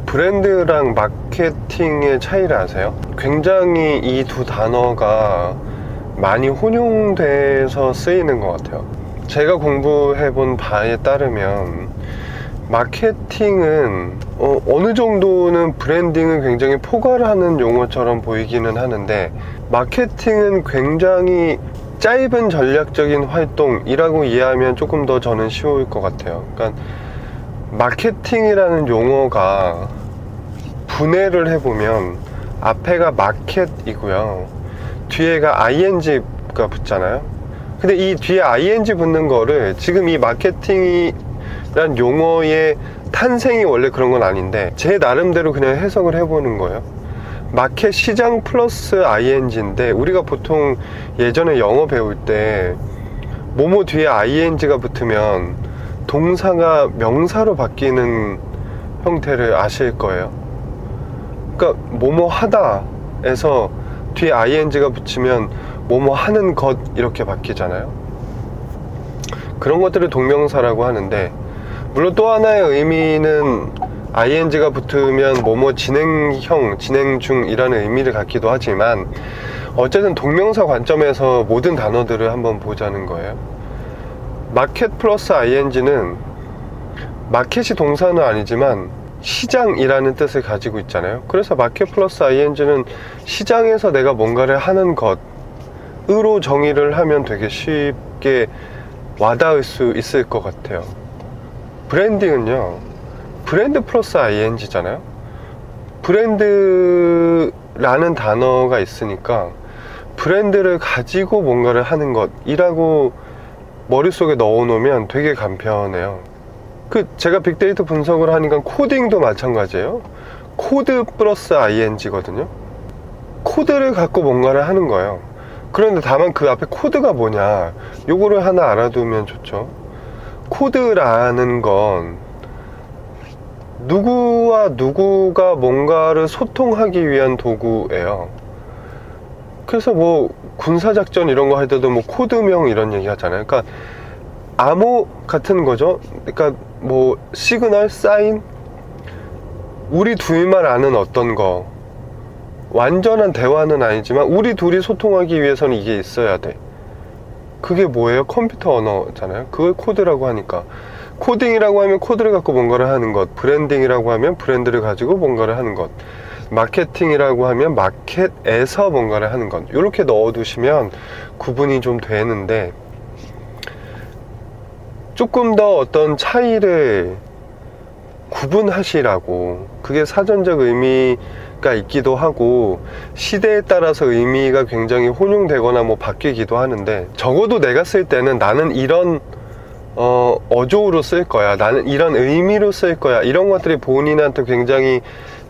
브랜드랑 마케팅의 차이를 아세요? 굉장히 이 두 단어가 많이 혼용돼서 쓰이는 것 같아요. 제가 공부해 본 바에 따르면 마케팅은 어느 정도는 브랜딩을 굉장히 포괄하는 용어처럼 보이기는 하는데, 마케팅은 굉장히 짧은 전략적인 활동이라고 이해하면 조금 더 저는 쉬울 것 같아요. 그러니까 마케팅이라는 용어가 분해를 해보면 앞에가 마켓이고요, 뒤에가 ing가 붙잖아요. 근데 이 뒤에 ing 붙는 거를 지금 이 마케팅이란 용어의 탄생이 원래 그런 건 아닌데 제 나름대로 그냥 해석을 해보는 거예요. 마켓 시장 플러스 ing인데, 우리가 보통 예전에 영어 배울 때 뭐뭐 뒤에 ing가 붙으면 동사가 명사로 바뀌는 형태를 아실 거예요. 그러니까 뭐뭐 하다에서 뒤에 ing가 붙이면 뭐뭐 하는 것 이렇게 바뀌잖아요. 그런 것들을 동명사라고 하는데, 물론 또 하나의 의미는 ing가 붙으면 뭐뭐 진행형, 진행 중이라는 의미를 갖기도 하지만, 어쨌든 동명사 관점에서 모든 단어들을 한번 보자는 거예요. 마켓 플러스 ing는 마켓이 동사는 아니지만 시장이라는 뜻을 가지고 있잖아요. 그래서 마켓 플러스 ing는 시장에서 내가 뭔가를 하는 것으로 정의를 하면 되게 쉽게 와닿을 수 있을 것 같아요. 브랜딩은요, 브랜드 플러스 ing잖아요. 브랜드라는 단어가 있으니까 브랜드를 가지고 뭔가를 하는 것이라고 머릿속에 넣어놓으면 되게 간편해요. 제가 빅데이터 분석을 하니까 코딩도 마찬가지예요. 코드 플러스 ing거든요. 코드를 갖고 뭔가를 하는 거예요. 그런데 다만 그 앞에 코드가 뭐냐, 요거를 하나 알아두면 좋죠. 코드라는 건 누구와 누구가 뭔가를 소통하기 위한 도구예요. 그래서 뭐 군사작전 이런 거 할 때도 뭐 코드명 이런 얘기 하잖아요. 그러니까 암호 같은 거죠. 그러니까 뭐 시그널, 사인, 우리 둘만 아는 어떤 거, 완전한 대화는 아니지만 우리 둘이 소통하기 위해서는 이게 있어야 돼. 그게 뭐예요? 컴퓨터 언어잖아요. 그걸 코드라고 하니까. 코딩이라고 하면 코드를 갖고 뭔가를 하는 것, 브랜딩이라고 하면 브랜드를 가지고 뭔가를 하는 것, 마케팅이라고 하면 마켓에서 뭔가를 하는 것, 이렇게 넣어두시면 구분이 좀 되는데, 조금 더 어떤 차이를 구분하시라고, 그게 사전적 의미가 있기도 하고 시대에 따라서 의미가 굉장히 혼용되거나 뭐 바뀌기도 하는데, 적어도 내가 쓸 때는 나는 이런 어조로 쓸 거야, 나는 이런 의미로 쓸 거야, 이런 것들이 본인한테 굉장히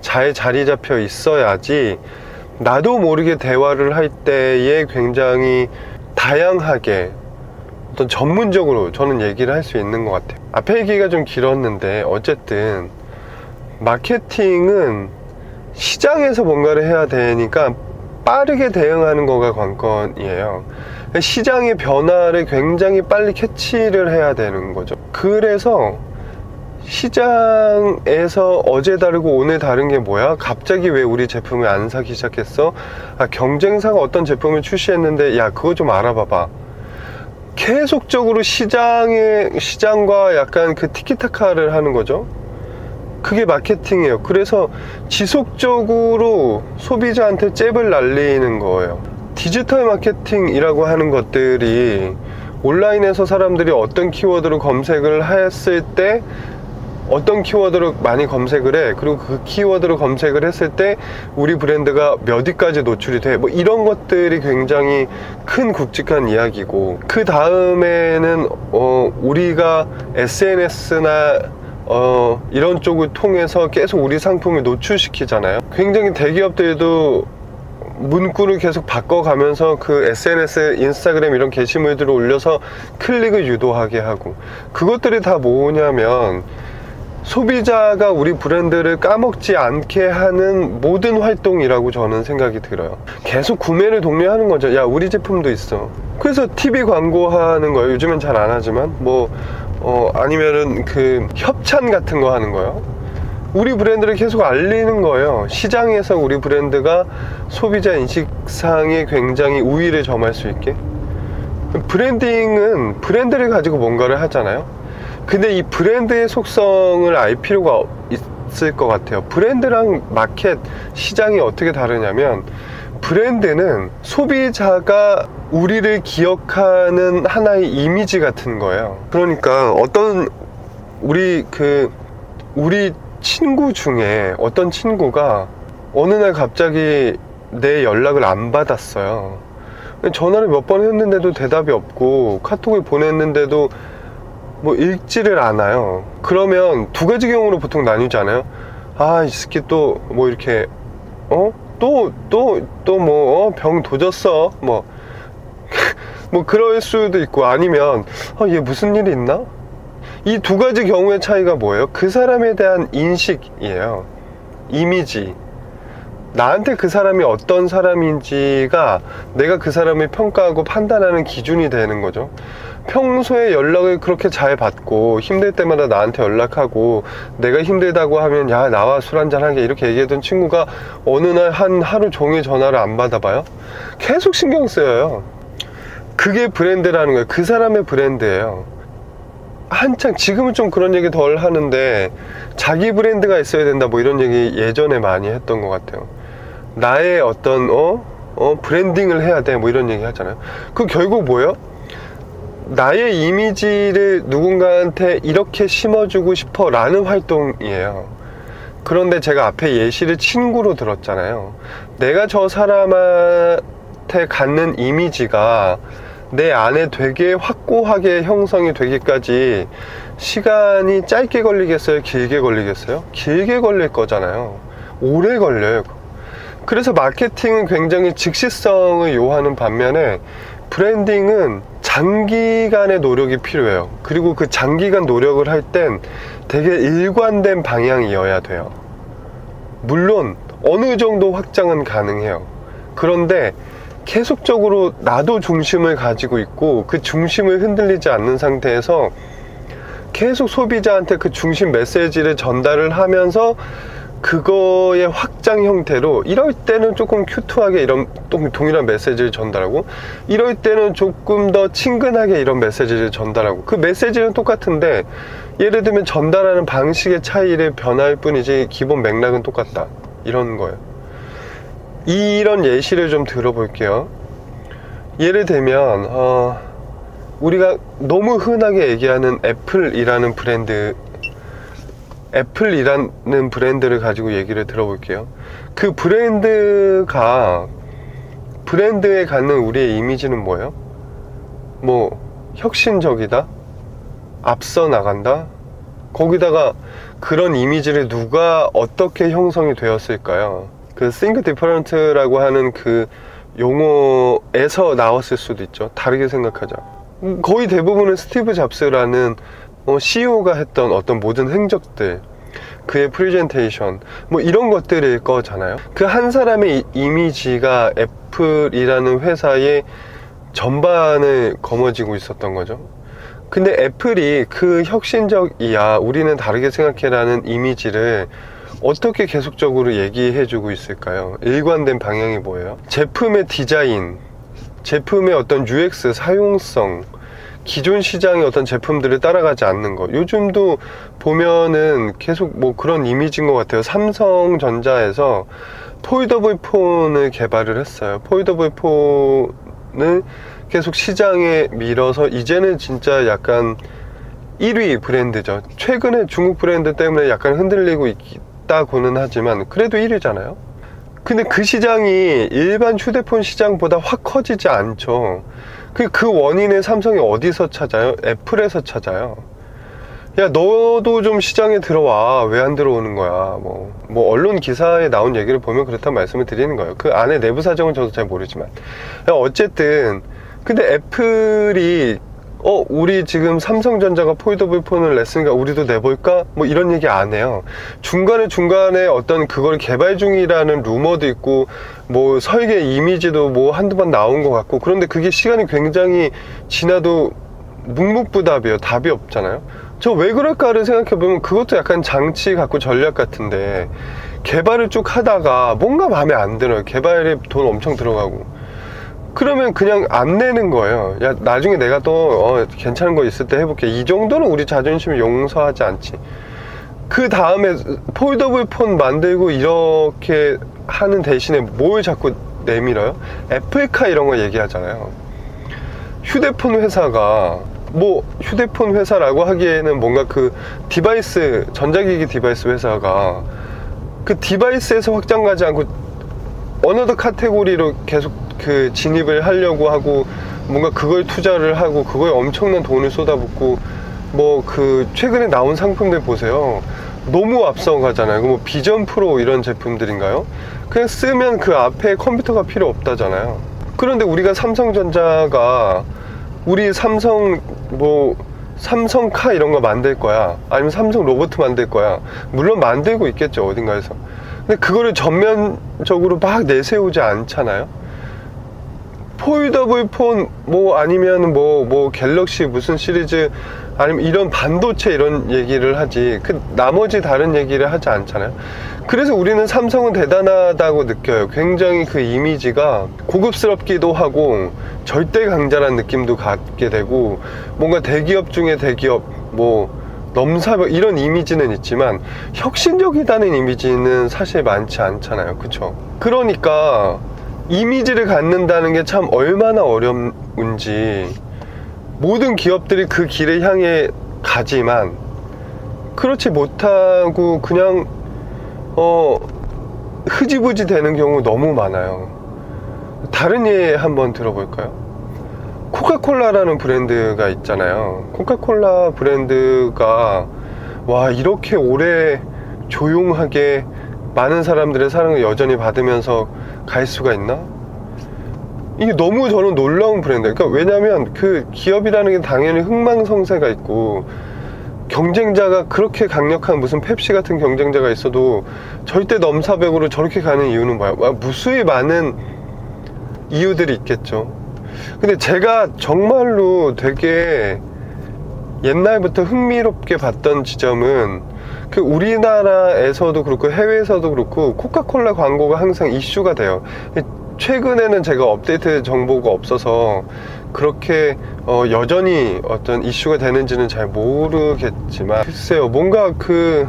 잘 자리 잡혀 있어야지 나도 모르게 대화를 할 때에 굉장히 다양하게 어떤 전문적으로 저는 얘기를 할 수 있는 것 같아요. 앞에 얘기가 좀 길었는데, 어쨌든 마케팅은 시장에서 뭔가를 해야 되니까 빠르게 대응하는 거가 관건이에요. 시장의 변화를 굉장히 빨리 캐치를 해야 되는 거죠. 그래서 시장에서 어제 다르고 오늘 다른 게 뭐야? 갑자기 왜 우리 제품을 안 사기 시작했어? 경쟁사가 어떤 제품을 출시했는데 야, 그거 좀 알아봐봐. 계속적으로 시장과 약간 그 티키타카를 하는 거죠. 그게 마케팅이에요. 그래서 지속적으로 소비자한테 잽을 날리는 거예요. 디지털 마케팅이라고 하는 것들이 온라인에서 사람들이 어떤 키워드로 검색을 했을 때 어떤 키워드로 많이 검색을 해, 그리고 그 키워드로 검색을 했을 때 우리 브랜드가 몇 위까지 노출이 돼, 뭐 이런 것들이 굉장히 큰 굵직한 이야기고, 그 다음에는 우리가 SNS나 이런 쪽을 통해서 계속 우리 상품을 노출시키잖아요. 굉장히 대기업들도 문구를 계속 바꿔가면서 그 SNS, 인스타그램 이런 게시물들을 올려서 클릭을 유도하게 하고, 그것들이 다 뭐냐면 소비자가 우리 브랜드를 까먹지 않게 하는 모든 활동이라고 저는 생각이 들어요. 계속 구매를 독려하는 거죠. 야, 우리 제품도 있어. 그래서 TV 광고하는 거예요. 요즘엔 잘 안 하지만 아니면은 그 협찬 같은 거 하는 거예요. 우리 브랜드를 계속 알리는 거예요. 시장에서 우리 브랜드가 소비자 인식상에 굉장히 우위를 점할 수 있게. 브랜딩은 브랜드를 가지고 뭔가를 하잖아요. 근데 이 브랜드의 속성을 알 필요가 있을 것 같아요. 브랜드랑 마켓, 시장이 어떻게 다르냐면, 브랜드는 소비자가 우리를 기억하는 하나의 이미지 같은 거예요. 그러니까 우리 친구 중에 어떤 친구가 어느 날 갑자기 내 연락을 안 받았어요. 전화를 몇 번 했는데도 대답이 없고, 카톡을 보냈는데도 뭐 읽지를 않아요. 그러면 두 가지 경우로 보통 나뉘잖아요. 아, 이 새끼 또 뭐 이렇게 병 도졌어 뭐 그럴 수도 있고, 아니면 얘 무슨 일이 있나? 이 두 가지 경우의 차이가 뭐예요? 그 사람에 대한 인식이에요. 이미지. 나한테 그 사람이 어떤 사람인지가 내가 그 사람을 평가하고 판단하는 기준이 되는 거죠. 평소에 연락을 그렇게 잘 받고 힘들 때마다 나한테 연락하고, 내가 힘들다고 하면 야 나와 술 한잔 하게 이렇게 얘기하던 친구가 어느 날 하루 종일 전화를 안 받아봐요? 계속 신경 쓰여요. 그게 브랜드라는 거예요. 그 사람의 브랜드예요. 한창, 지금은 좀 그런 얘기 덜 하는데, 자기 브랜드가 있어야 된다 뭐 이런 얘기 예전에 많이 했던 것 같아요. 나의 어떤 브랜딩을 해야 돼 뭐 이런 얘기 하잖아요. 그 결국 뭐예요? 나의 이미지를 누군가한테 이렇게 심어주고 싶어 라는 활동이에요. 그런데 제가 앞에 예시를 친구로 들었잖아요. 내가 저 사람한테 갖는 이미지가 내 안에 되게 확고하게 형성이 되기까지 시간이 짧게 걸리겠어요? 길게 걸리겠어요? 길게 걸릴 거잖아요. 오래 걸려요. 그래서 마케팅은 굉장히 즉시성을 요하는 반면에, 브랜딩은 장기간의 노력이 필요해요. 그리고 그 장기간 노력을 할 땐 되게 일관된 방향이어야 돼요. 물론 어느 정도 확장은 가능해요. 그런데 계속적으로 나도 중심을 가지고 있고, 그 중심을 흔들리지 않는 상태에서 계속 소비자한테 그 중심 메시지를 전달을 하면서 그거의 확장 형태로, 이럴 때는 조금 큐트하게 이런 동일한 메시지를 전달하고, 이럴 때는 조금 더 친근하게 이런 메시지를 전달하고, 그 메시지는 똑같은데 예를 들면 전달하는 방식의 차이를 변할 뿐이지 기본 맥락은 똑같다, 이런 거예요. 이런 예시를 좀 들어볼게요. 예를 들면 우리가 너무 흔하게 얘기하는 애플이라는 브랜드를 가지고 얘기를 들어볼게요. 그 브랜드에 갖는 우리의 이미지는 뭐예요? 혁신적이다? 앞서 나간다? 거기다가 그런 이미지를 누가 어떻게 형성이 되었을까요? 그 Think Different라고 하는 그 용어에서 나왔을 수도 있죠. 다르게 생각하자. 거의 대부분은 스티브 잡스라는 CEO가 했던 어떤 모든 행적들, 그의 프레젠테이션 이런 것들일 거잖아요. 그 한 사람의 이미지가 애플이라는 회사의 전반을 거머쥐고 있었던 거죠. 근데 애플이 그 혁신적이야, 우리는 다르게 생각해라는 이미지를 어떻게 계속적으로 얘기해주고 있을까요? 일관된 방향이 뭐예요? 제품의 디자인, 제품의 어떤 UX, 사용성, 기존 시장의 어떤 제품들을 따라가지 않는 것. 요즘도 보면은 계속 그런 이미지인 것 같아요. 삼성전자에서 폴더블 폰을 개발을 했어요. 폴더블 폰을 계속 시장에 밀어서 이제는 진짜 약간 1위 브랜드죠. 최근에 중국 브랜드 때문에 약간 흔들리고 있다고는 하지만 그래도 1위잖아요. 근데 그 시장이 일반 휴대폰 시장보다 확 커지지 않죠. 그 원인을 삼성이 어디서 찾아요? 애플에서 찾아요. 야, 너도 좀 시장에 들어와. 왜 안 들어오는 거야? 언론 기사에 나온 얘기를 보면 그렇다는 말씀을 드리는 거예요. 그 안에 내부 사정은 저도 잘 모르지만. 어쨌든, 근데 애플이, 우리 지금 삼성전자가 폴더블 폰을 냈으니까 우리도 내볼까? 이런 얘기 안 해요. 중간에 어떤 그걸 개발 중이라는 루머도 있고, 설계 이미지도 한두 번 나온 것 같고, 그런데 그게 시간이 굉장히 지나도 묵묵부답이에요. 답이 없잖아요. 저 왜 그럴까를 생각해보면 그것도 약간 장치 갖고 전략 같은데, 개발을 쭉 하다가 뭔가 마음에 안 들어요. 개발에 돈 엄청 들어가고. 그러면 그냥 안 내는 거예요. 야, 나중에 내가 또 괜찮은 거 있을 때 해볼게. 이 정도는 우리 자존심을 용서하지 않지. 그 다음에 폴더블 폰 만들고 이렇게 하는 대신에 뭘 자꾸 내밀어요? 애플카 이런 거 얘기하잖아요. 휴대폰 회사가 뭐 휴대폰 회사라고 하기에는 뭔가 그 디바이스, 전자기기 디바이스 회사가 그 디바이스에서 확장 가지 않고 어너더 카테고리로 계속 그 진입을 하려고 하고, 뭔가 그걸 투자를 하고 그거에 엄청난 돈을 쏟아붓고, 뭐 그 최근에 나온 상품들 보세요. 너무 앞서가잖아요. 뭐 비전 프로 이런 제품들인가요? 그냥 쓰면 그 앞에 컴퓨터가 필요 없다잖아요. 그런데 우리가 삼성전자가 우리 삼성 뭐 삼성카 이런 거 만들 거야, 아니면 삼성 로봇 만들 거야, 물론 만들고 있겠죠 어딘가에서. 근데 그거를 전면적으로 막 내세우지 않잖아요. 폴더블 폰 뭐 아니면 뭐 갤럭시 무슨 시리즈, 아니면 이런 반도체 이런 얘기를 하지, 그 나머지 다른 얘기를 하지 않잖아요. 그래서 우리는 삼성은 대단하다고 느껴요. 굉장히 그 이미지가 고급스럽기도 하고 절대 강자라는 느낌도 갖게 되고, 뭔가 대기업 중에 대기업, 뭐 넘사벽 이런 이미지는 있지만 혁신적이다는 이미지는 사실 많지 않잖아요. 그쵸? 그러니까 이미지를 갖는다는 게 참 얼마나 어려운지, 모든 기업들이 그 길을 향해 가지만 그렇지 못하고 그냥 흐지부지 되는 경우 너무 많아요. 다른 예 한번 들어볼까요? 코카콜라라는 브랜드가 있잖아요. 코카콜라 브랜드가 와, 이렇게 오래 조용하게 많은 사람들의 사랑을 여전히 받으면서 갈 수가 있나? 이게 너무 저는 놀라운 브랜드예요. 그러니까 왜냐면 그 기업이라는 게 당연히 흥망성쇠가 있고, 경쟁자가 그렇게 강력한 무슨 펩시 같은 경쟁자가 있어도 절대 넘사벽으로 저렇게 가는 이유는 뭐야? 무수히 많은 이유들이 있겠죠. 근데 제가 정말로 되게 옛날부터 흥미롭게 봤던 지점은, 그 우리나라에서도 그렇고 해외에서도 그렇고 코카콜라 광고가 항상 이슈가 돼요. 최근에는 제가 업데이트 정보가 없어서 그렇게 여전히 어떤 이슈가 되는지는 잘 모르겠지만, 글쎄요, 뭔가 그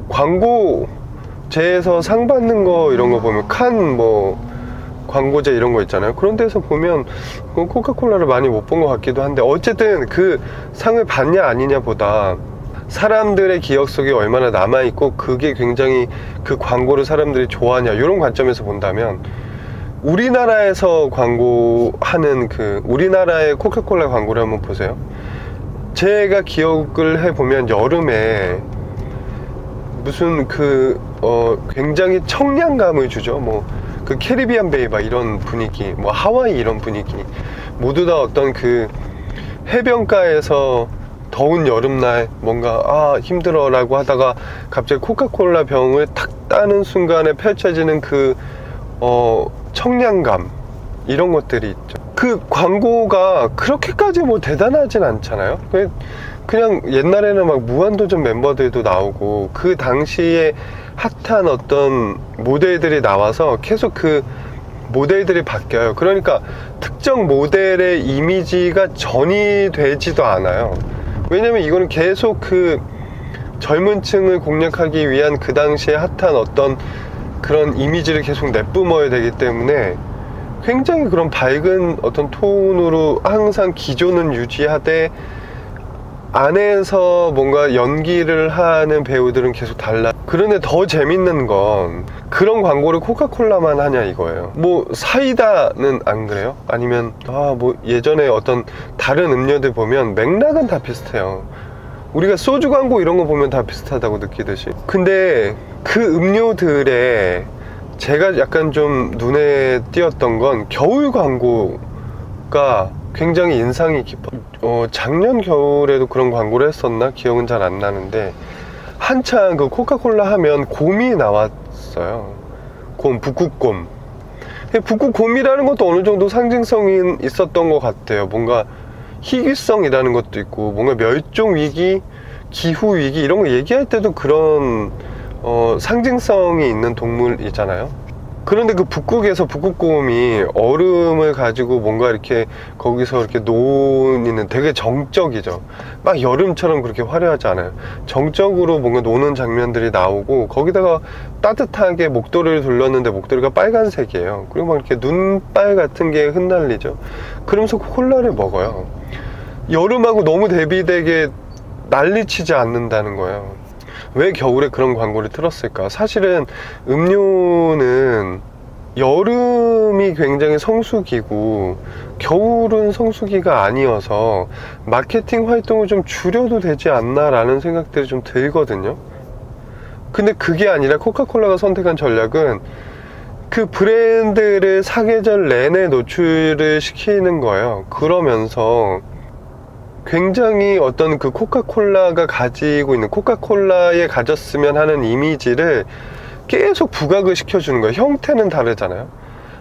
광고제에서 상 받는 거 이런 거 보면 칸 뭐 광고제 이런 거 있잖아요. 그런 데서 보면 코카콜라를 많이 못 본 것 같기도 한데, 어쨌든 그 상을 받냐 아니냐 보다 사람들의 기억 속에 얼마나 남아있고 그게 굉장히 그 광고를 사람들이 좋아하냐, 이런 관점에서 본다면 우리나라에서 광고하는 그 우리나라의 코카콜라 광고를 한번 보세요. 제가 기억을 해보면 여름에 무슨 그 굉장히 청량감을 주죠. 뭐 그 캐리비안 베이 막 이런 분위기, 뭐 하와이 이런 분위기, 모두 다 어떤 그 해변가에서 더운 여름날 뭔가 힘들어 라고 하다가 갑자기 코카콜라 병을 탁 따는 순간에 펼쳐지는 그 청량감, 이런 것들이 있죠. 그 광고가 그렇게까지 뭐 대단하진 않잖아요. 그냥 옛날에는 막 무한도전 멤버들도 나오고 그 당시에 핫한 어떤 모델들이 나와서 계속 그 모델들이 바뀌어요. 그러니까 특정 모델의 이미지가 전이 되지도 않아요. 왜냐면 이거는 계속 그 젊은 층을 공략하기 위한 그 당시에 핫한 어떤 그런 이미지를 계속 내뿜어야 되기 때문에 굉장히 그런 밝은 어떤 톤으로 항상 기조는 유지하되, 안에서 뭔가 연기를 하는 배우들은 계속 달라. 그런데 더 재밌는 건 그런 광고를 코카콜라만 하냐 이거예요. 뭐 사이다는 안 그래요? 아니면 뭐 예전에 어떤 다른 음료들 보면 맥락은 다 비슷해요. 우리가 소주 광고 이런 거 보면 다 비슷하다고 느끼듯이. 근데 그 음료들에 제가 약간 좀 눈에 띄었던 건 겨울 광고가 굉장히 인상이 깊어. 작년 겨울에도 그런 광고를 했었나? 기억은 잘 안 나는데, 한창 그 코카콜라 하면 곰이 나왔어요. 곰, 북극곰. 북극곰이라는 것도 어느 정도 상징성이 있었던 것 같아요. 뭔가 희귀성이라는 것도 있고, 뭔가 멸종 위기, 기후 위기 이런 거 얘기할 때도 그런 상징성이 있는 동물이잖아요. 그런데 그 북극에서 북극곰이 얼음을 가지고 뭔가 이렇게 거기서 이렇게 노는 되게 정적이죠. 막 여름처럼 그렇게 화려하지 않아요. 정적으로 뭔가 노는 장면들이 나오고, 거기다가 따뜻하게 목도리를 둘렀는데 목도리가 빨간색이에요. 그리고 막 이렇게 눈발 같은 게 흩날리죠. 그러면서 콜라를 먹어요. 여름하고 너무 대비되게 난리치지 않는다는 거예요. 왜 겨울에 그런 광고를 틀었을까? 사실은 음료는 여름이 굉장히 성수기고 겨울은 성수기가 아니어서 마케팅 활동을 좀 줄여도 되지 않나 라는 생각들이 좀 들거든요. 근데 그게 아니라 코카콜라가 선택한 전략은 그 브랜드를 사계절 내내 노출을 시키는 거예요. 그러면서 굉장히 어떤 그 코카콜라가 가지고 있는, 코카콜라에 가졌으면 하는 이미지를 계속 부각을 시켜주는 거예요. 형태는 다르잖아요.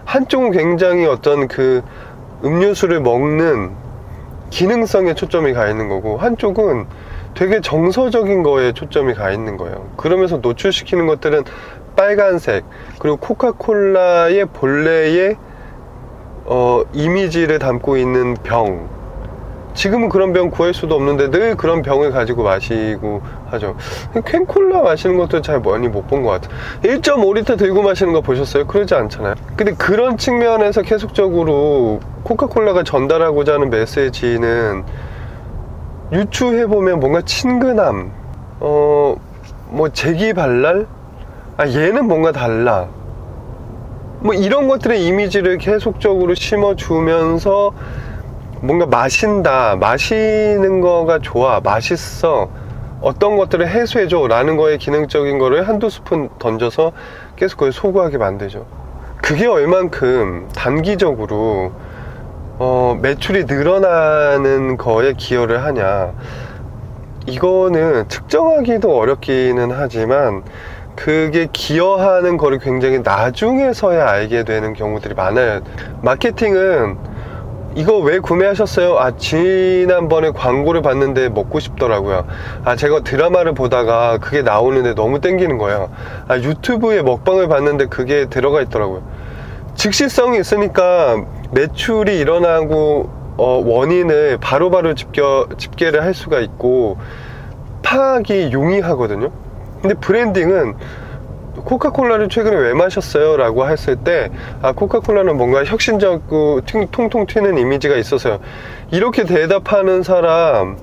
한쪽은 굉장히 어떤 그 음료수를 먹는 기능성에 초점이 가 있는 거고, 한쪽은 되게 정서적인 거에 초점이 가 있는 거예요. 그러면서 노출시키는 것들은 빨간색, 그리고 코카콜라의 본래의 이미지를 담고 있는 병, 지금은 그런 병 구할 수도 없는데 늘 그런 병을 가지고 마시고 하죠. 캔콜라 마시는 것도 잘 많이 못 본 것 같아요. 1.5리터 들고 마시는 거 보셨어요? 그러지 않잖아요. 근데 그런 측면에서 계속적으로 코카콜라가 전달하고자 하는 메시지는, 유추해보면 뭔가 친근함, 뭐 재기발랄? 얘는 뭔가 달라, 뭐 이런 것들의 이미지를 계속적으로 심어주면서 뭔가 마신다, 마시는 거가 좋아, 맛있어, 어떤 것들을 해소해줘 라는 거에 기능적인 거를 한두 스푼 던져서 계속 그걸 소구하게 만들죠. 그게 얼만큼 단기적으로 매출이 늘어나는 거에 기여를 하냐, 이거는 측정하기도 어렵기는 하지만 그게 기여하는 거를 굉장히 나중에서야 알게 되는 경우들이 많아요. 마케팅은 이거 왜 구매하셨어요? 지난번에 광고를 봤는데 먹고 싶더라고요. 제가 드라마를 보다가 그게 나오는데 너무 땡기는 거예요. 유튜브에 먹방을 봤는데 그게 들어가 있더라고요. 즉시성이 있으니까 매출이 일어나고 원인을 바로바로 집계를 할 수가 있고 파악이 용이하거든요. 근데 브랜딩은 코카콜라를 최근에 왜 마셨어요? 라고 했을 때 코카콜라는 뭔가 혁신적이고 통통 튀는 이미지가 있어서요, 이렇게 대답하는 사람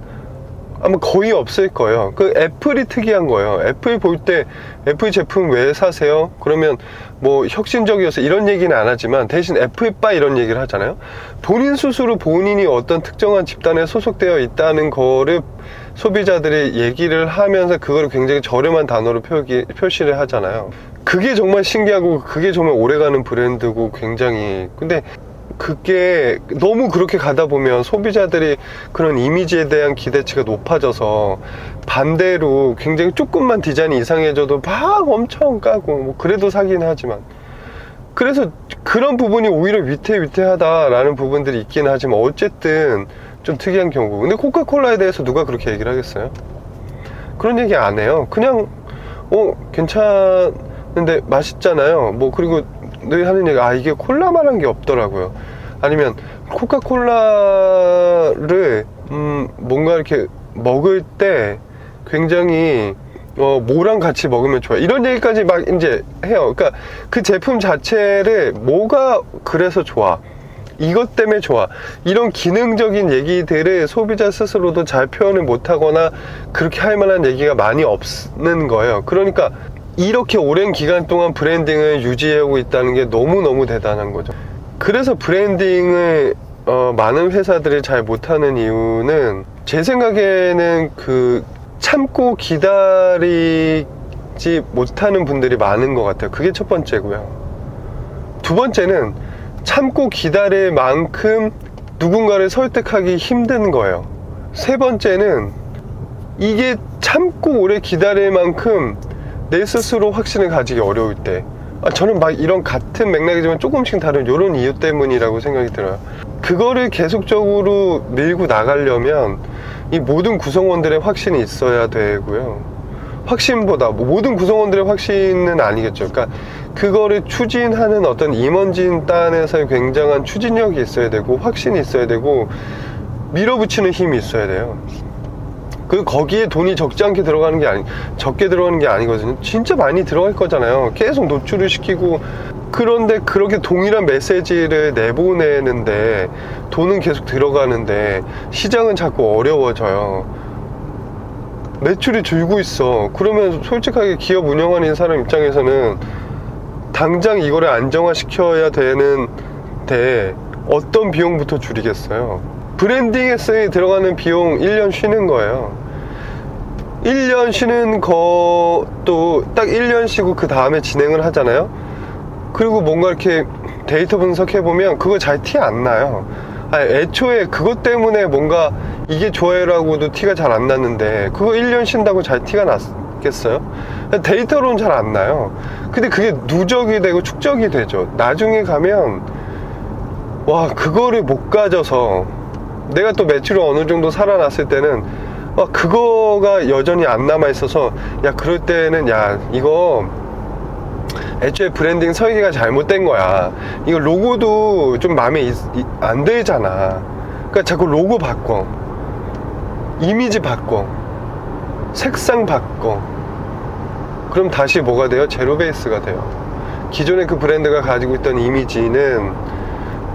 아마 거의 없을 거예요. 그 애플이 특이한 거예요. 애플 볼 때 애플 제품 왜 사세요? 그러면 뭐 혁신적이어서 이런 얘기는 안 하지만 대신 애플바 이런 얘기를 하잖아요. 본인 스스로 본인이 어떤 특정한 집단에 소속되어 있다는 거를 소비자들이 얘기를 하면서 그거를 굉장히 저렴한 단어로 표시를 하잖아요. 그게 정말 신기하고 그게 정말 오래가는 브랜드고 굉장히, 근데 그게 너무 그렇게 가다 보면 소비자들이 그런 이미지에 대한 기대치가 높아져서 반대로 굉장히 조금만 디자인이 이상해져도 막 엄청 까고 뭐 그래도 사긴 하지만, 그래서 그런 부분이 오히려 위태위태하다라는 부분들이 있긴 하지만 어쨌든 좀 특이한 경우. 근데 코카콜라에 대해서 누가 그렇게 얘기를 하겠어요? 그런 얘기 안 해요. 그냥 괜찮은데 맛있잖아요. 뭐 그리고 늘 하는 얘기가 이게 콜라만한 게 없더라고요. 아니면 코카콜라를 뭔가 이렇게 먹을 때 굉장히 뭐랑 같이 먹으면 좋아, 이런 얘기까지 막 이제 해요. 그러니까 그 제품 자체를 뭐가 그래서 좋아, 이것 때문에 좋아, 이런 기능적인 얘기들을 소비자 스스로도 잘 표현을 못하거나 그렇게 할 만한 얘기가 많이 없는 거예요. 그러니까 이렇게 오랜 기간 동안 브랜딩을 유지하고 있다는 게 너무너무 대단한 거죠. 그래서 브랜딩을 많은 회사들이 잘 못하는 이유는 제 생각에는 그 참고 기다리지 못하는 분들이 많은 것 같아요. 그게 첫 번째고요. 두 번째는 참고 기다릴 만큼 누군가를 설득하기 힘든 거예요. 세 번째는 이게 참고 오래 기다릴 만큼 내 스스로 확신을 가지기 어려울 때, 저는 막 이런 같은 맥락이지만 조금씩 다른 이런 이유 때문이라고 생각이 들어요. 그거를 계속적으로 밀고 나가려면 이 모든 구성원들의 확신이 있어야 되고요. 확신보다 모든 구성원들의 확신은 아니겠죠. 그러니까 그거를 추진하는 어떤 임원진단에서의 굉장한 추진력이 있어야 되고, 확신이 있어야 되고, 밀어붙이는 힘이 있어야 돼요. 거기에 돈이 적지 않게 들어가는 게 적게 들어가는 게 아니거든요. 진짜 많이 들어갈 거잖아요. 계속 노출을 시키고. 그런데 그렇게 동일한 메시지를 내보내는데 돈은 계속 들어가는데 시장은 자꾸 어려워져요. 매출이 줄고 있어. 그러면 솔직하게 기업 운영하는 사람 입장에서는 당장 이거를 안정화시켜야 되는데 어떤 비용부터 줄이겠어요? 브랜딩에 들어가는 비용 1년 쉬는 거예요. 1년 쉬는 것도 딱 1년 쉬고 그 다음에 진행을 하잖아요. 그리고 뭔가 이렇게 데이터 분석해보면 그거 잘 티 안 나요. 애초에 그것 때문에 뭔가 이게 좋아요라고도 티가 잘 안 났는데 그거 1년 쉰다고 잘 티가 났겠어요? 데이터로는 잘 안 나요. 근데 그게 누적이 되고 축적이 되죠. 나중에 가면 와, 그거를 못 가져서 내가 또 매출이 어느 정도 살아났을 때는 그거가 여전히 안 남아있어서, 야, 그럴 때는 야, 이거 애초에 브랜딩 설계가 잘못된 거야. 이거 로고도 좀 마음에 안 들잖아. 그러니까 자꾸 로고 바꿔, 이미지 바꿔, 색상 바꿔. 그럼 다시 뭐가 돼요? 제로 베이스가 돼요. 기존의 그 브랜드가 가지고 있던 이미지는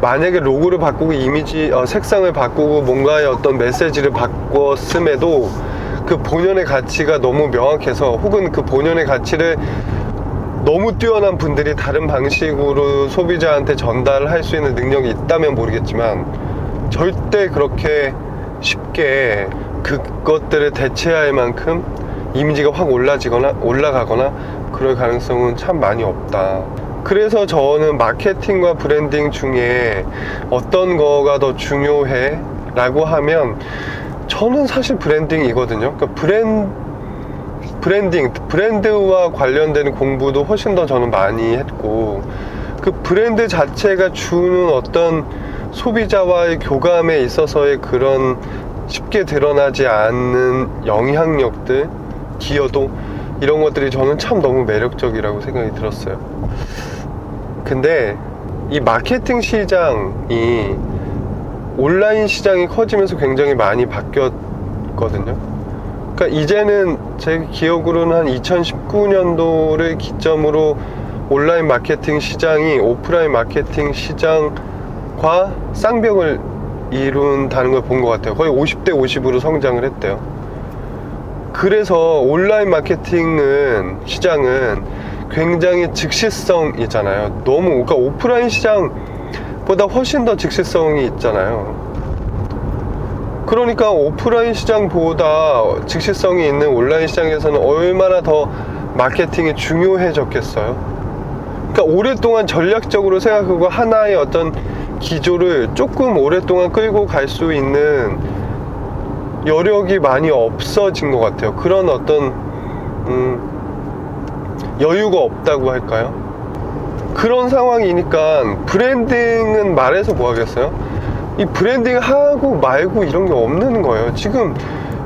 만약에 로고를 바꾸고 이미지, 색상을 바꾸고 뭔가의 어떤 메시지를 바꿨음에도 그 본연의 가치가 너무 명확해서, 혹은 그 본연의 가치를 너무 뛰어난 분들이 다른 방식으로 소비자한테 전달할 수 있는 능력이 있다면 모르겠지만 절대 그렇게 쉽게 그것들을 대체할 만큼 이미지가 확 올라가거나 그럴 가능성은 참 많이 없다. 그래서 저는 마케팅과 브랜딩 중에 어떤 거가 더 중요해? 라고 하면 저는 사실 브랜딩이거든요. 그러니까 브랜드와 관련된 공부도 훨씬 더 저는 많이 했고, 그 브랜드 자체가 주는 어떤 소비자와의 교감에 있어서의 그런 쉽게 드러나지 않는 영향력들, 기여도, 이런 것들이 저는 참 너무 매력적이라고 생각이 들었어요. 근데 이 마케팅 시장이 온라인 시장이 커지면서 굉장히 많이 바뀌었거든요. 그러니까 이제는 제 기억으로는 한 2019년도를 기점으로 온라인 마케팅 시장이 오프라인 마케팅 시장과 쌍벽을 이룬다는 걸 본 것 같아요. 거의 50대 50으로 성장을 했대요. 그래서 온라인 마케팅은, 시장은 굉장히 즉시성이잖아요. 그러니까 오프라인 시장보다 훨씬 더 즉시성이 있잖아요. 그러니까 오프라인 시장보다 즉시성이 있는 온라인 시장에서는 얼마나 더 마케팅이 중요해졌겠어요. 그러니까 오랫동안 전략적으로 생각하고 하나의 어떤 기조를 조금 오랫동안 끌고 갈 수 있는 여력이 많이 없어진 것 같아요. 그런 어떤 여유가 없다고 할까요? 그런 상황이니까 브랜딩은 말해서 뭐 하겠어요? 이 브랜딩 하고 말고 이런 게 없는 거예요. 지금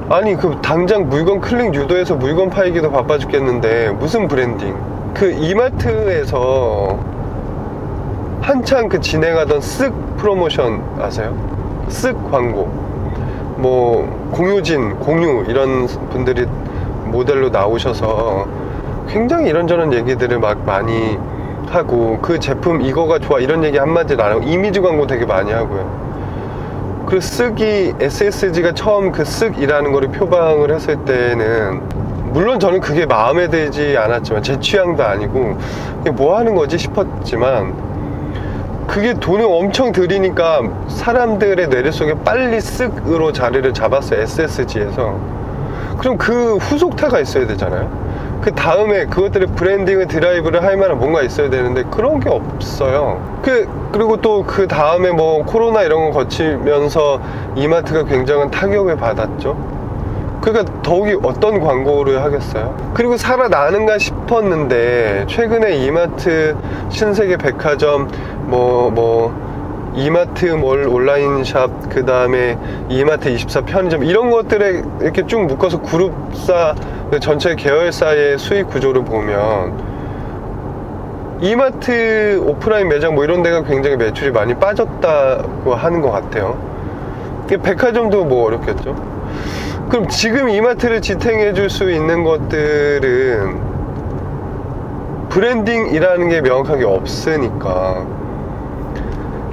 아니 당장 물건 클릭 유도해서 물건 팔기도 바빠 죽겠는데 무슨 브랜딩? 그 이마트에서 한창 진행하던 쓱 프로모션 아세요? 쓱 광고, 뭐 공유 이런 분들이 모델로 나오셔서 굉장히 이런저런 얘기들을 막 많이 하고, 그 제품 이거가 좋아 이런 얘기 한마디도 안 하고 이미지 광고 되게 많이 하고요. 그 쓱이, SSG가 처음 그 쓱이라는 거를 표방을 했을 때는 물론 저는 그게 마음에 들지 않았지만, 제 취향도 아니고 이게 뭐 하는 거지 싶었지만, 그게 돈을 엄청 들이니까 사람들의 뇌리 속에 빨리 쓱으로 자리를 잡았어요. SSG에서. 그럼 그 후속타가 있어야 되잖아요. 그 다음에 그것들의 브랜딩을 드라이브를 할 만한 뭔가 있어야 되는데 그런 게 없어요. 그리고 또 그 다음에 뭐 코로나 이런 거 거치면서 이마트가 굉장한 타격을 받았죠. 그러니까 더욱이 어떤 광고를 하겠어요. 그리고 살아나는가 싶었는데 최근에 이마트, 신세계 백화점, 이마트 몰 온라인샵, 그 다음에 이마트 24 편의점, 이런 것들에 이렇게 쭉 묶어서 그룹사, 전체 계열사의 수익 구조를 보면 이마트 오프라인 매장 뭐 이런 데가 굉장히 매출이 많이 빠졌다고 하는 것 같아요. 백화점도 뭐 어렵겠죠. 그럼 지금 이마트를 지탱해 줄 수 있는 것들은 브랜딩이라는 게 명확하게 없으니까,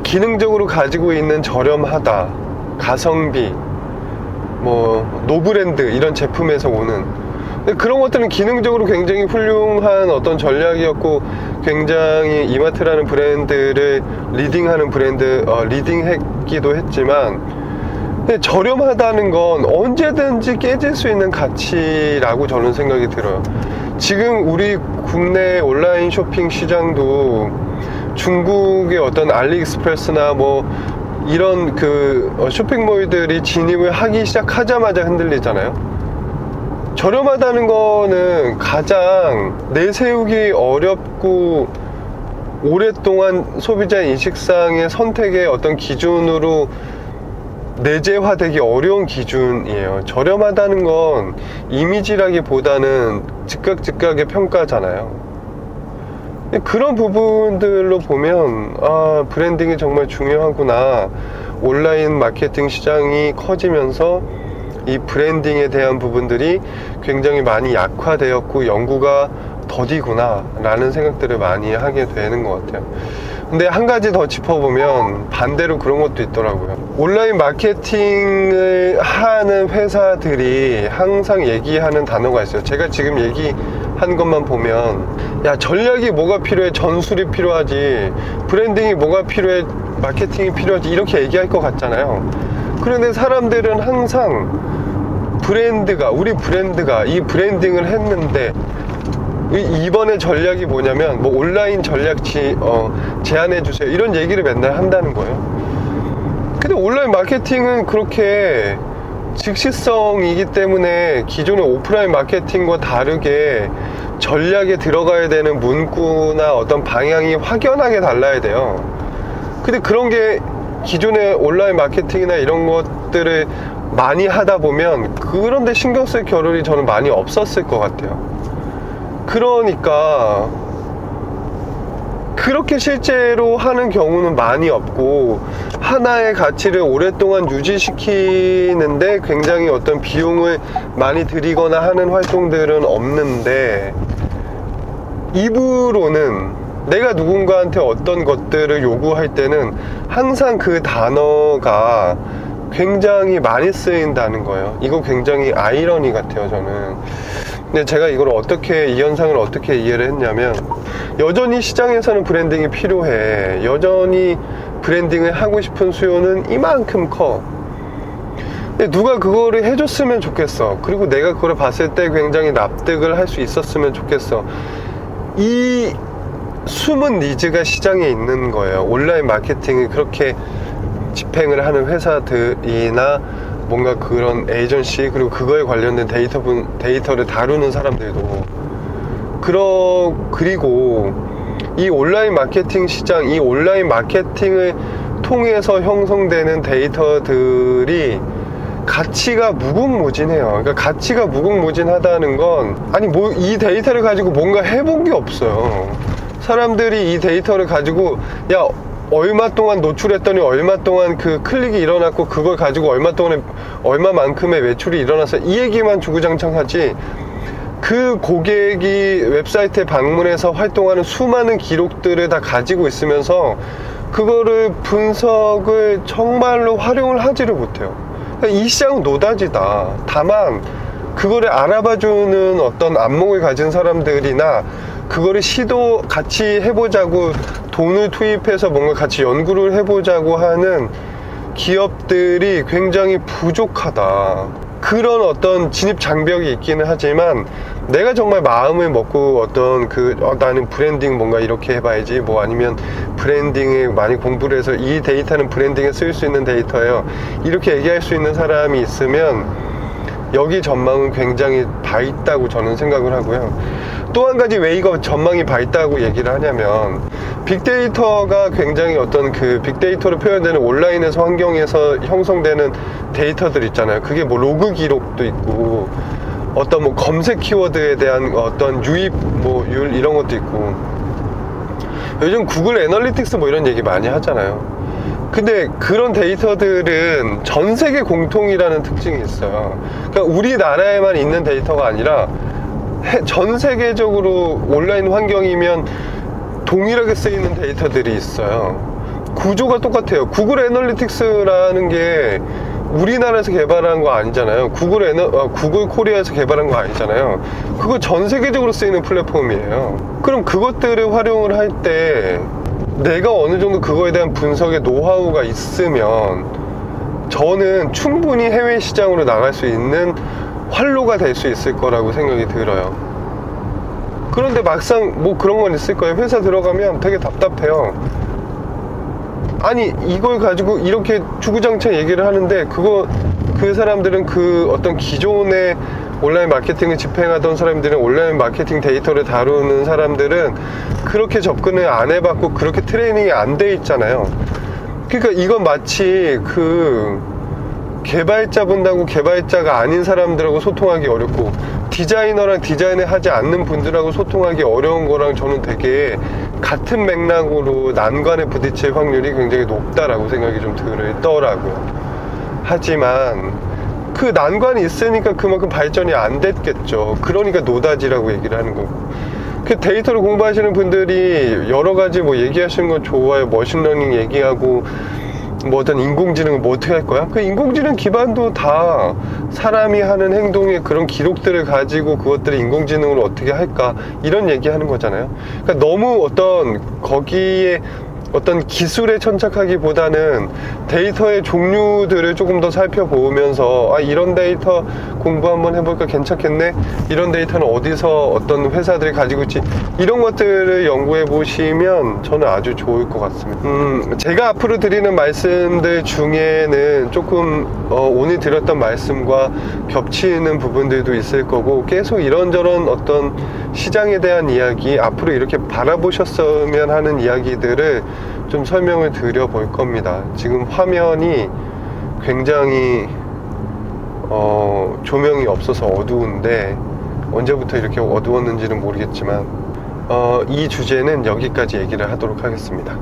기능적으로 가지고 있는 저렴하다, 가성비, 뭐 노브랜드 이런 제품에서 오는, 그런 것들은 기능적으로 굉장히 훌륭한 어떤 전략이었고, 굉장히 이마트라는 브랜드를 리딩하는 브랜드, 리딩했기도 했지만, 근데 저렴하다는 건 언제든지 깨질 수 있는 가치라고 저는 생각이 들어요. 지금 우리 국내 온라인 쇼핑 시장도 중국의 어떤 알리익스프레스나 뭐 이런 쇼핑몰들이 진입을 하기 시작하자마자 흔들리잖아요. 저렴하다는 거는 가장 내세우기 어렵고 오랫동안 소비자 인식상의 선택의 어떤 기준으로 내재화되기 어려운 기준이에요. 저렴하다는 건 이미지라기보다는 즉각의 평가잖아요. 그런 부분들로 보면 브랜딩이 정말 중요하구나. 온라인 마케팅 시장이 커지면서 이 브랜딩에 대한 부분들이 굉장히 많이 약화되었고 연구가 더디구나 라는 생각들을 많이 하게 되는 것 같아요. 근데 한 가지 더 짚어보면 반대로 그런 것도 있더라고요. 온라인 마케팅을 하는 회사들이 항상 얘기하는 단어가 있어요. 제가 지금 얘기한 것만 보면, 야, 전략이 뭐가 필요해? 전술이 필요하지. 브랜딩이 뭐가 필요해? 마케팅이 필요하지. 이렇게 얘기할 것 같잖아요. 그런데 사람들은 항상 우리 브랜드가 이 브랜딩을 했는데 이번에 전략이 뭐냐면 뭐 온라인 전략치 제안해 주세요, 이런 얘기를 맨날 한다는 거예요. 근데 온라인 마케팅은 그렇게 즉시성이기 때문에 기존의 오프라인 마케팅과 다르게 전략에 들어가야 되는 문구나 어떤 방향이 확연하게 달라야 돼요. 근데 그런 게 기존의 온라인 마케팅이나 이런 것들을 많이 하다 보면 그런데 신경 쓸 겨를이 저는 많이 없었을 것 같아요. 그러니까 그렇게 실제로 하는 경우는 많이 없고, 하나의 가치를 오랫동안 유지시키는데 굉장히 어떤 비용을 많이 들이거나 하는 활동들은 없는데, 입으로는 내가 누군가한테 어떤 것들을 요구할 때는 항상 그 단어가 굉장히 많이 쓰인다는 거예요. 이거 굉장히 아이러니 같아요, 저는. 근데 제가 이 현상을 어떻게 이해를 했냐면, 여전히 시장에서는 브랜딩이 필요해. 여전히 브랜딩을 하고 싶은 수요는 이만큼 커. 근데 누가 그거를 해줬으면 좋겠어. 그리고 내가 그걸 봤을 때 굉장히 납득을 할 수 있었으면 좋겠어. 이 숨은 니즈가 시장에 있는 거예요. 온라인 마케팅을 그렇게 집행을 하는 회사들이나 뭔가 그런 에이전시, 그리고 그거에 관련된 데이터를 다루는 사람들도 그리고 이 온라인 마케팅 시장, 이 온라인 마케팅을 통해서 형성되는 데이터들이 가치가 무궁무진해요. 그러니까 가치가 무궁무진하다는 건, 아니 뭐 이 데이터를 가지고 뭔가 해본 게 없어요. 사람들이 이 데이터를 가지고, 야, 얼마 동안 노출했더니 얼마 동안 그 클릭이 일어났고 그걸 가지고 얼마 동안에 얼마만큼의 매출이 일어났어, 이 얘기만 주구장창하지, 그 고객이 웹사이트에 방문해서 활동하는 수많은 기록들을 다 가지고 있으면서 그거를 분석을 정말로 활용을 하지를 못해요. 이 시장은 노다지다. 다만 그거를 알아봐주는 어떤 안목을 가진 사람들이나 그거를 같이 해보자고 돈을 투입해서 뭔가 같이 연구를 해보자고 하는 기업들이 굉장히 부족하다. 그런 어떤 진입 장벽이 있기는 하지만, 내가 정말 마음을 먹고 어떤 나는 브랜딩 뭔가 이렇게 해봐야지, 뭐 아니면 브랜딩에 많이 공부를 해서 이 데이터는 브랜딩에 쓸 수 있는 데이터예요, 이렇게 얘기할 수 있는 사람이 있으면, 여기 전망은 굉장히 밝다고 저는 생각을 하고요. 또 한 가지 왜 이거 전망이 밝다고 얘기를 하냐면, 빅데이터가 굉장히 어떤 그 빅데이터로 표현되는 온라인에서 환경에서 형성되는 데이터들 있잖아요. 그게 뭐 로그 기록도 있고 어떤 뭐 검색 키워드에 대한 어떤 유입율 이런 것도 있고, 요즘 구글 애널리틱스 뭐 이런 얘기 많이 하잖아요. 근데 그런 데이터들은 전 세계 공통이라는 특징이 있어요. 그러니까 우리나라에만 있는 데이터가 아니라 전 세계적으로 온라인 환경이면 동일하게 쓰이는 데이터들이 있어요. 구조가 똑같아요. 구글 애널리틱스라는 게 우리나라에서 개발한 거 아니잖아요. 구글 코리아에서 개발한 거 아니잖아요. 그거 전 세계적으로 쓰이는 플랫폼이에요. 그럼 그것들을 활용을 할 때 내가 어느 정도 그거에 대한 분석의 노하우가 있으면 저는 충분히 해외 시장으로 나갈 수 있는 활로가 될 수 있을 거라고 생각이 들어요. 그런데 막상 뭐 그런 건 있을 거예요. 회사 들어가면 되게 답답해요. 아니 이걸 가지고 이렇게 주구장창 얘기를 하는데 그 사람들은 그 어떤 기존의 온라인 마케팅을 집행하던 사람들은, 온라인 마케팅 데이터를 다루는 사람들은 그렇게 접근을 안 해봤고 그렇게 트레이닝이 안 돼 있잖아요. 그러니까 이건 마치 그 개발자분하고 개발자가 아닌 사람들하고 소통하기 어렵고 디자이너랑 디자인을 하지 않는 분들하고 소통하기 어려운 거랑 저는 되게 같은 맥락으로 난관에 부딪힐 확률이 굉장히 높다라고 생각이 좀 들더라고요. 하지만 그 난관이 있으니까 그만큼 발전이 안 됐겠죠. 그러니까 노다지라고 얘기를 하는 거고, 그 데이터를 공부하시는 분들이 여러 가지 뭐 얘기하시는 건 좋아요. 머신러닝 얘기하고 뭐 어떤 인공지능을 뭐 어떻게 할 거야? 그 인공지능 기반도 다 사람이 하는 행동의 그런 기록들을 가지고 그것들을 인공지능으로 어떻게 할까, 이런 얘기하는 거잖아요. 그러니까 너무 어떤 거기에 어떤 기술에 천착하기보다는 데이터의 종류들을 조금 더 살펴보면서 이런 데이터 공부 한번 해볼까, 괜찮겠네, 이런 데이터는 어디서 어떤 회사들이 가지고 있지, 이런 것들을 연구해 보시면 저는 아주 좋을 것 같습니다. 제가 앞으로 드리는 말씀들 중에는 조금 오늘 드렸던 말씀과 겹치는 부분들도 있을 거고, 계속 이런저런 어떤 시장에 대한 이야기, 앞으로 이렇게 바라보셨으면 하는 이야기들을 좀 설명을 드려 볼 겁니다. 지금 화면이 굉장히 조명이 없어서 어두운데, 언제부터 이렇게 어두웠는지는 모르겠지만 이 주제는 여기까지 얘기를 하도록 하겠습니다.